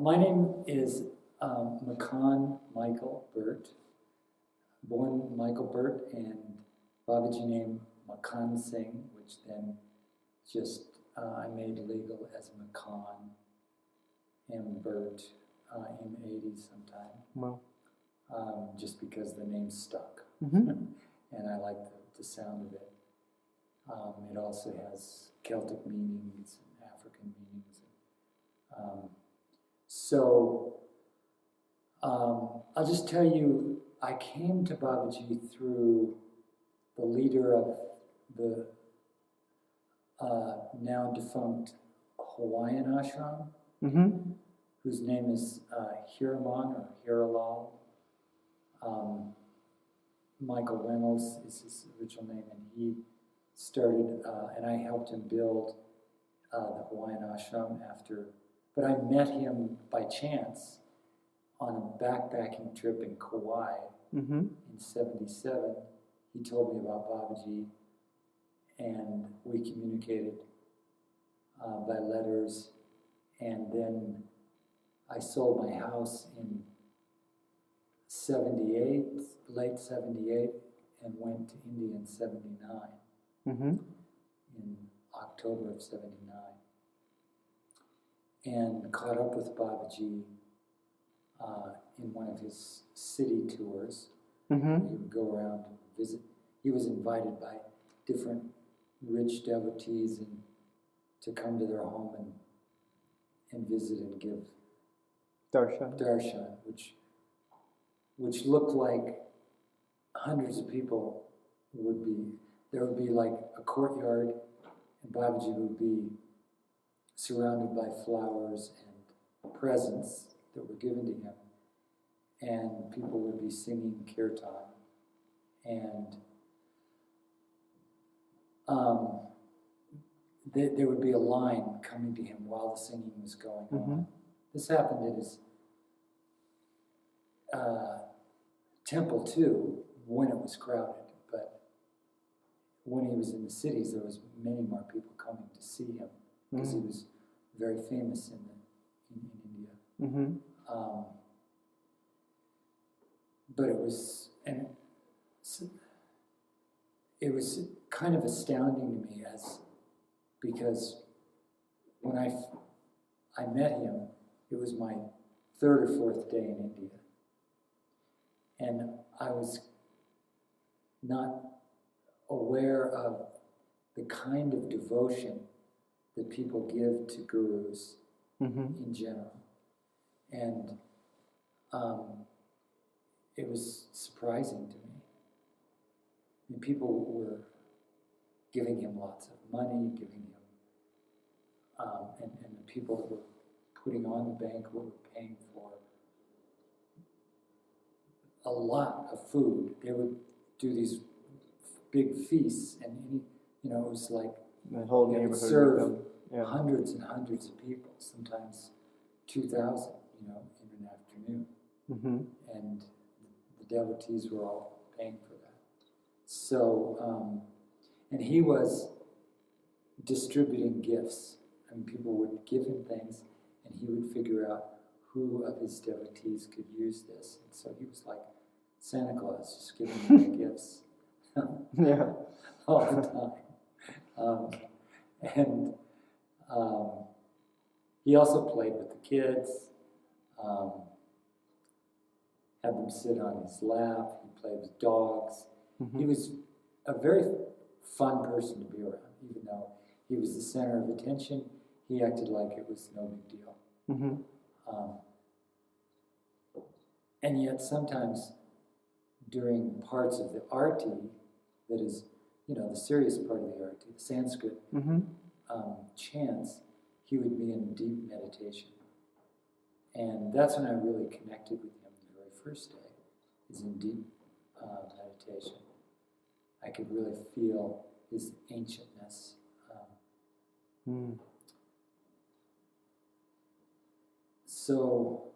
My name is Makan Michael Burt, born Michael Burt, and Babaji named Makan Singh, which then just I made legal as Makan M. Burt M80 sometime. Wow. Just because the name stuck, and I like the sound of it. It also has Celtic meanings and African meanings. I'll just tell you, I came to Babaji through the leader of the now defunct Hawaiian ashram, whose name is Hiraman or Hirilal. Michael Reynolds is his original name, and he started, and I helped him build the Hawaiian ashram after, but I met him by chance on a backpacking trip in Kauai in '77. He told me about Babaji, and we communicated by letters, and then I sold my house in '78, late '78, and went to India in '79, in October of '79, and caught up with Babaji in one of his city tours. He would go around and visit. He was invited by different rich devotees and to come to their home and visit and give darshan, which looked like hundreds of people would be. There would be like a courtyard, and Babaji would be surrounded by flowers and presents that were given to him, and people would be singing kirtan, and there would be a line coming to him while the singing was going on. This happened at his temple too, when it was crowded, but when he was in the cities, there was many more people coming to see him because he was very famous in India. But it was kind of astounding to me because when I met him, it was my third or fourth day in India, and I was not aware of the kind of devotion that people give to gurus in general, and it was surprising to me. I mean, people were giving him lots of money, giving him, and the people that were putting on the banquet were paying for a lot of food. They would do these big feasts, and it was like the whole they would neighborhood serve hundreds and hundreds of people, sometimes 2,000, in an afternoon, and the devotees were all paying for that. So, and he was distributing gifts. I mean, people would give him things, and he would figure out who of his devotees could use this. And so he was like Santa Claus, just giving them gifts all the time. And he also played with the kids, had them sit on his lap. He played with dogs. He was a very fun person to be around, even though he was the center of attention. He acted like it was no big deal. And yet sometimes during parts of the arti, that is, the serious part of the arti, the Sanskrit chants, he would be in deep meditation. And that's when I really connected with him the very first day, is in deep meditation. I could really feel his ancientness. So,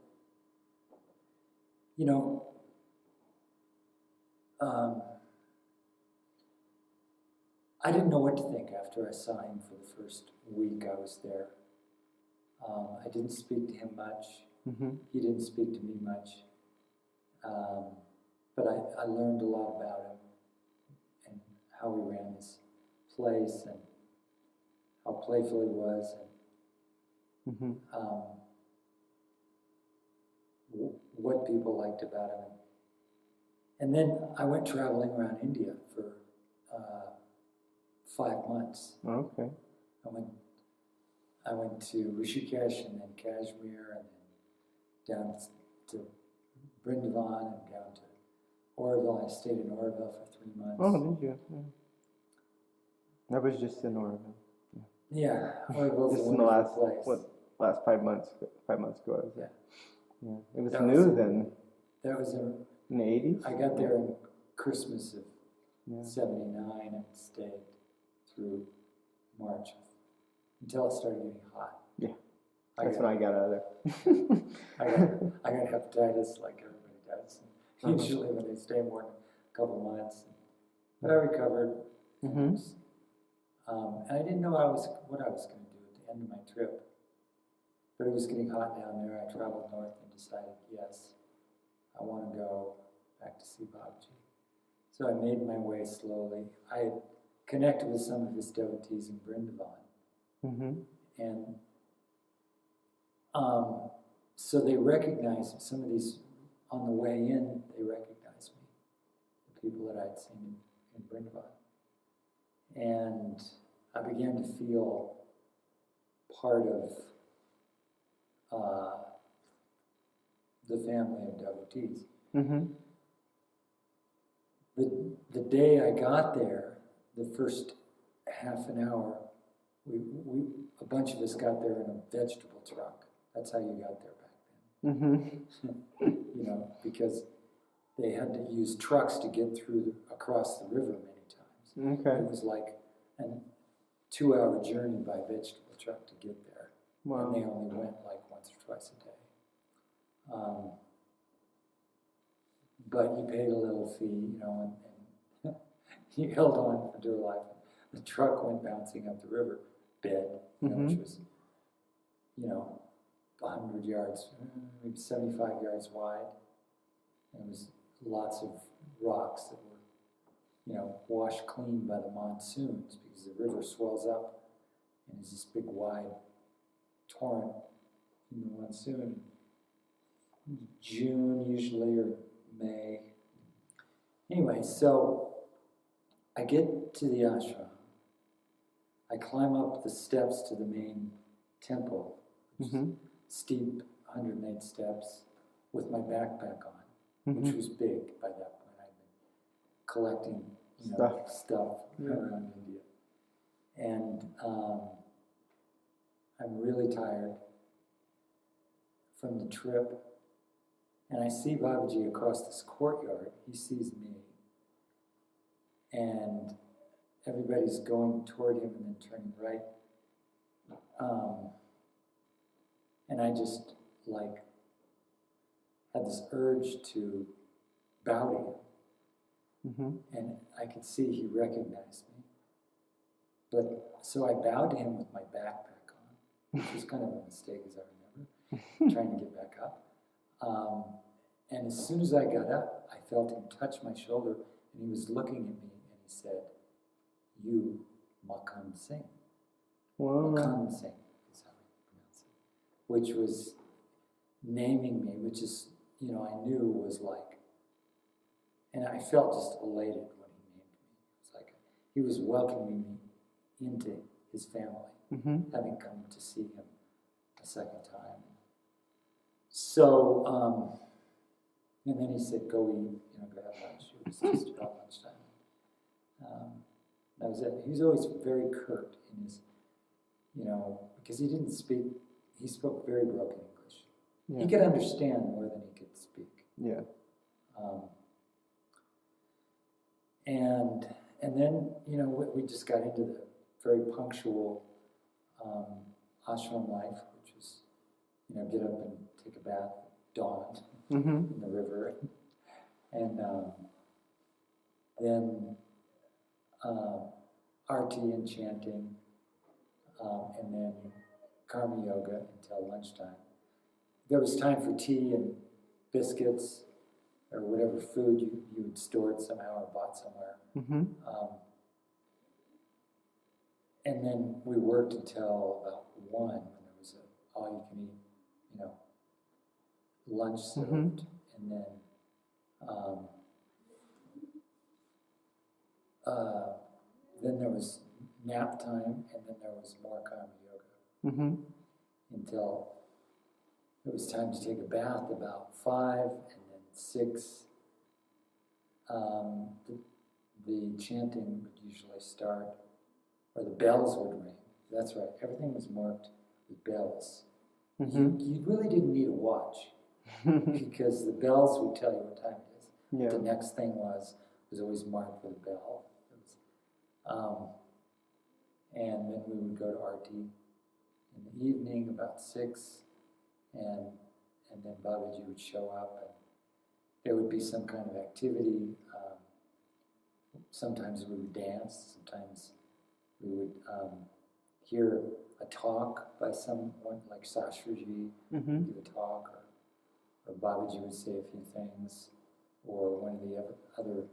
I didn't know what to think after I saw him for the first week I was there. I didn't speak to him much. He didn't speak to me much, but I learned a lot about him and how he ran his place and how playful he was, and what people liked about him. And then I went traveling around India for 5 months. Okay. I went to Rishikesh and then Kashmir and then down to Brindavan and down to Oroville. I stayed in Oroville for 3 months. Oh, did you? Yeah. I was just in Oroville. Yeah, Oroville's just a in the wonderful place. last 5 months? 5 months ago, I was there. Yeah. It was That new was then. That was in the 80s? I got there in Christmas of '79 and stayed through March until it started getting hot. Yeah, that's when I got out of there. I got hepatitis like everybody does. Usually when they stay more than a couple months. But I recovered. And I didn't know what I was going to do at the end of my trip. But it was getting hot down there. I traveled north and decided, yes, I want to go back to see Babaji. So I made my way slowly. I connected with some of his devotees in Brindavan. And so they recognized, some of these, on the way in, they recognized me, the people that I'd seen in Brindavan. And I began to feel part of the family of devotees. The day I got there, the first half an hour, a bunch of us got there in a vegetable truck. That's how you got there back then. You know, because they had to use trucks to get across the river many times. Okay. It was like a 2-hour journey by vegetable truck to get there. Wow. And they only went like once or twice a day. But you paid a little fee, you know, and you held on for dear life. The truck went bouncing up the river bed, you know, which was, you know, 100 yards, maybe 75 yards wide. And it was lots of rocks that were, you know, washed clean by the monsoons because the river swells up and is this big wide torrent in the monsoon. June usually, or May. Anyway, so I get to the ashram. I climb up the steps to the main temple, which is steep 108 steps, with my backpack on, which was big by that point. I'd been collecting, you know, stuff around India. And I'm really tired from the trip. And I see Babaji across this courtyard. He sees me. And everybody's going toward him and then turning right. And I just, like, had this urge to bow to him. And I could see he recognized me. But, so I bowed to him with my backpack on, which was kind of a mistake, as I remember, trying to get back up. And as soon as I got up, I felt him touch my shoulder, and he was looking at me, and he said, "You, Makhan Singh." Wow. Makhan Singh is how he pronounced it. Which was naming me, which is, you know, I knew was like, and I felt just elated when he named me. It was like, he was welcoming me into his family, having come to see him a second time. So, and then he said, "Go eat, you know, go have lunch." It was just about lunchtime. That was it. He was always very curt in his, you know, because he didn't speak, he spoke very broken English. Yeah. He could understand more than he could speak. Yeah. And then, you know, we just got into the very punctual ashram life, which is, you know, get up and take a bath at dawn in the river, and then arti and chanting, and then karma yoga until lunchtime. there was time for tea and biscuits or whatever food you would store it somehow or bought somewhere. And then we worked until about 1 when there was all you can eat, lunch served, and then there was nap time, and then there was more karma yoga until it was time to take a bath about 5, and then 6. The chanting would usually start, or the bells would ring. That's right. Everything was marked with bells. You really didn't need a watch because the bells would tell you what time it is. Yeah. The next thing was always marked with a bell. And then we would go to Arti in the evening about 6, and then Babaji would show up, and there would be some kind of activity. Sometimes we would dance. Sometimes we would hear a talk by someone like Sastraji, give a talk, or Babaji would say a few things, or one of the other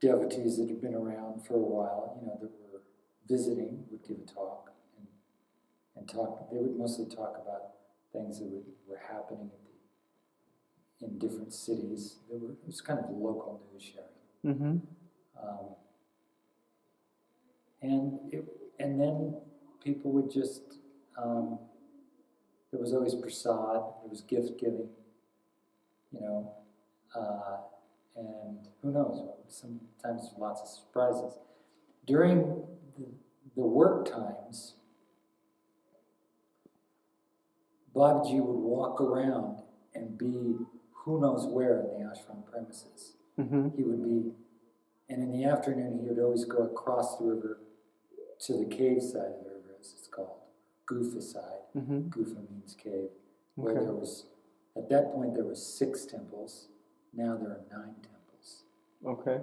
devotees that had been around for a while, that were visiting, would give a talk and talk. They would mostly talk about things that were happening in different cities. It was kind of local news sharing. And then people would just, there was always prasad, there was gift giving, and who knows, sometimes lots of surprises. During the work times, Babaji would walk around and be who knows where in the ashram premises. He would be, and in the afternoon he would always go across the river to the cave side of the river, as it's called, Gufa side. Gufa means cave, where there was, at that point there were 6 temples. Now there are 9 temples. Okay.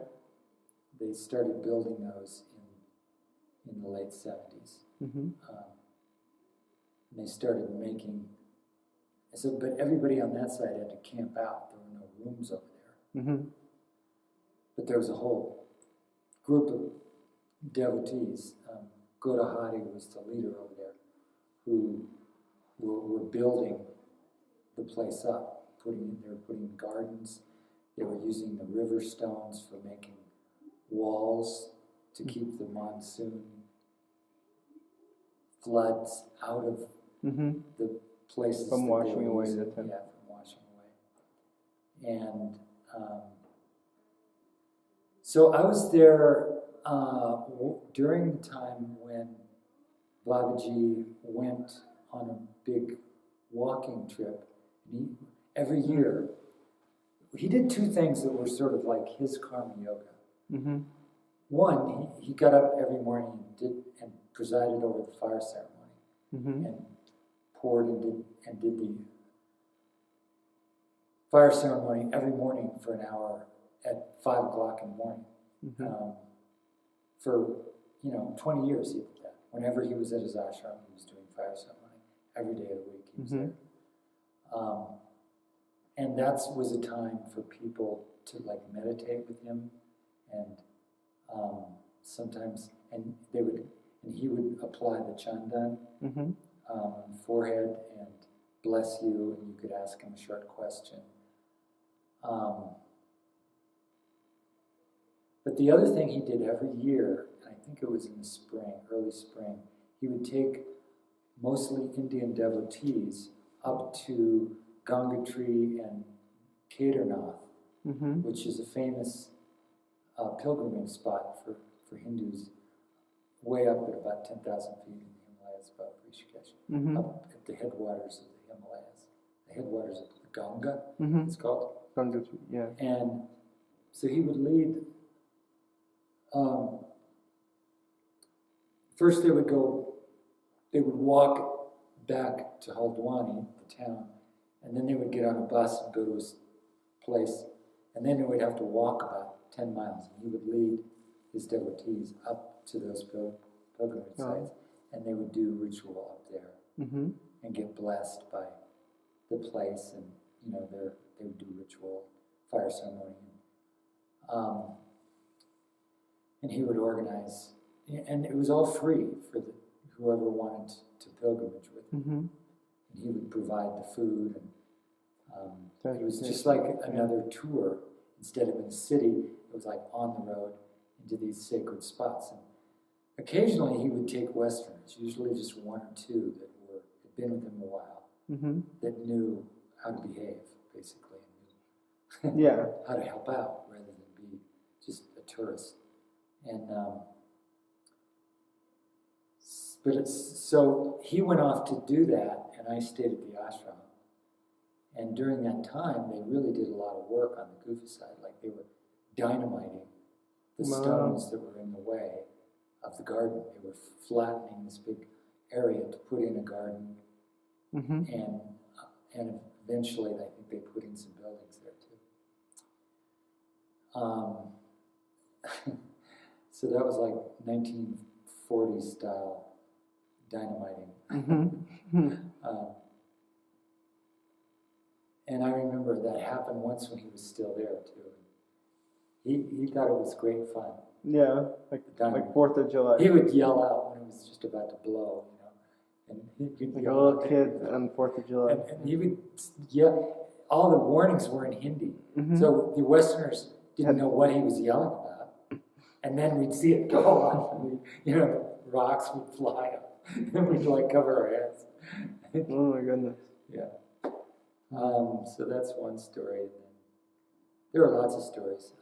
They started building those in the late 70s. And they started making, but everybody on that side had to camp out. There were no rooms over there. But there was a whole group of devotees. Godahari was the leader over there, who were building the place up. They were putting gardens. They were using the river stones for making walls to keep the monsoon floods out of the places from washing away using. the temple. Yeah, from washing away. And so I was there during the time when Babaji went on a big walking trip. And every year, he did 2 things that were sort of like his karma yoga. One, he got up every morning and presided over the fire ceremony, and poured and did the fire ceremony every morning for an hour at 5 o'clock in the morning. For 20 years he did that. Whenever he was at his ashram, he was doing fire ceremony every day of the week. He was there. And that was a time for people to meditate with him, and sometimes, and he would apply the chandan on the forehead and bless you, and you could ask him a short question. But the other thing he did every year, and I think it was in the spring, early spring, he would take mostly Indian devotees up to Gangatri and Kedarnath, which is a famous pilgrimage spot for Hindus, way up at about 10,000 feet in the Himalayas above Rishikesh, up at the headwaters of the Himalayas, the headwaters of the Ganga, it's called. Gangatri, yeah. And so he would lead. First they would walk back to Haldwani, the town, and then they would get on a bus and go to his place, and then they would have to walk about 10 miles, and he would lead his devotees up to those pilgrimage sites, and they would do ritual up there and get blessed by the place, and they would do ritual, fire ceremony, and he would organize, and it was all free for whoever wanted to pilgrimage with him. Mm-hmm. And he would provide the food, and it was nice. just like another tour. Instead of in the city, it was like on the road into these sacred spots. And occasionally he would take Westerners, usually just one or two that had been with him a while, Mm-hmm. that knew how to behave, basically, and Yeah. knew how to help out rather than be just a tourist. And so he went off to do that, and I stayed at the ashram. And during that time, they really did a lot of work on the Kufa side, like they were dynamiting the stones that were in the way of the garden. They were flattening this big area to put in a garden, Mm-hmm. and eventually I think they put in some buildings there too. So that was like 1940s style dynamiting. Mm-hmm. And I remember that happened once when he was still there too. He thought it was great fun. Yeah, like 4th of July. He would yell out when it was just about to blow, and he'd Like a little kid on 4th of July. And he would yell. All the warnings were in Hindi, Mm-hmm. so the Westerners didn't know what he was yelling about. And then we'd see it go on, and rocks would fly up, and we'd like cover our heads. Oh my goodness. Yeah. So that's one story. And then there are lots of stories.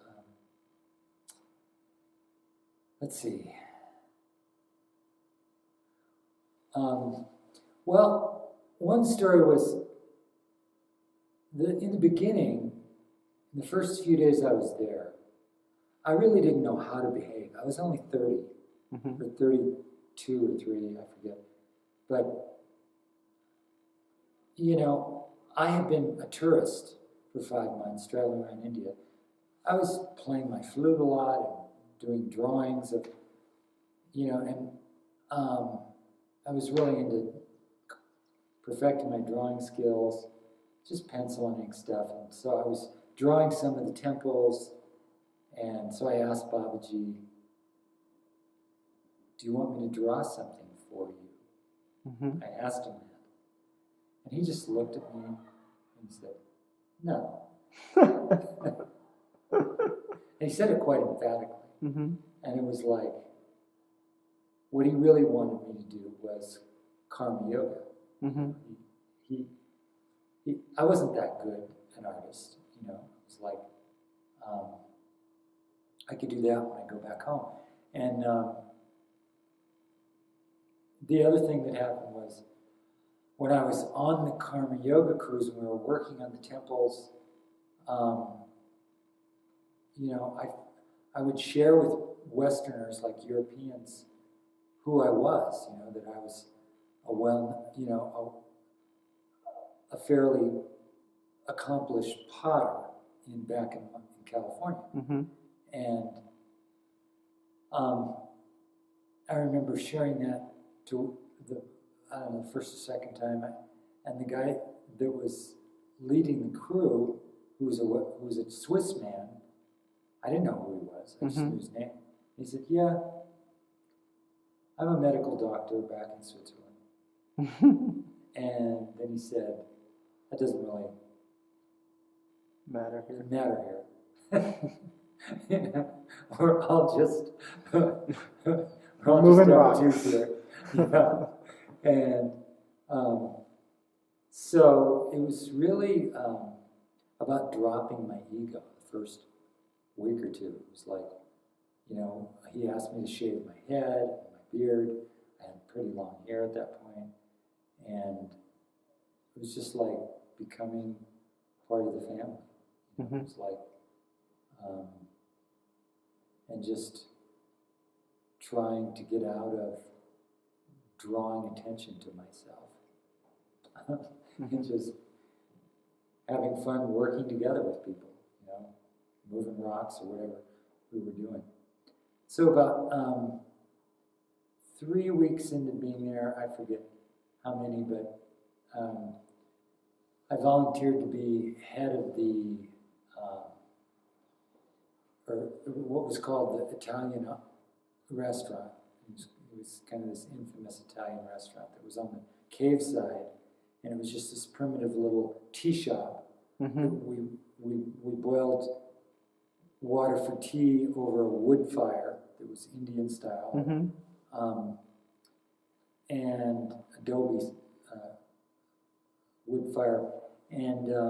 Let's see. Well, one story was in the beginning, in the first few days I was there, I really didn't know how to behave. I was only 30, Mm-hmm. or 32 or 3, I forget. But, I had been a tourist for 5 months, traveling around India. I was playing my flute a lot and doing drawings of, and I was really into perfecting my drawing skills, just pencil and ink stuff. And so I was drawing some of the temples, and so I asked Babaji, do you want me to draw something for you? Mm-hmm. I asked him that. And he just looked at me and said, no. And he said it quite emphatically. Mm-hmm. And it was like, what he really wanted me to do was karma yoga. Mm-hmm. I wasn't that good an artist, It was like, I could do that when I go back home. And the other thing that happened was, when I was on the karma yoga cruise and we were working on the temples, I would share with Westerners, like Europeans, who I was, that I was a fairly accomplished potter back in California. Mm-hmm. And I remember sharing that to the first or second time, and the guy that was leading the crew, who was a Swiss man, I didn't know who he was, I just Mm-hmm. knew his name. He said, yeah, I'm a medical doctor back in Switzerland. And then he said, that doesn't really Matter here. Or I'll just Moving have rocks. a tooth here. Yeah. And so it was really about dropping my ego the first week or two. It was like, he asked me to shave my head and my beard. I had pretty long hair at that point. And it was just like becoming part of the family. Mm-hmm. It was like, and just trying to get out of drawing attention to myself. And just having fun working together with people, moving rocks or whatever we were doing. So about 3 weeks into being there, I forget how many, but I volunteered to be head of the, or what was called the Italian restaurant. It was kind of this infamous Italian restaurant that was on the cave side, and it was just this primitive little tea shop. We boiled water for tea over a wood fire that was Indian style, and adobe wood fire, and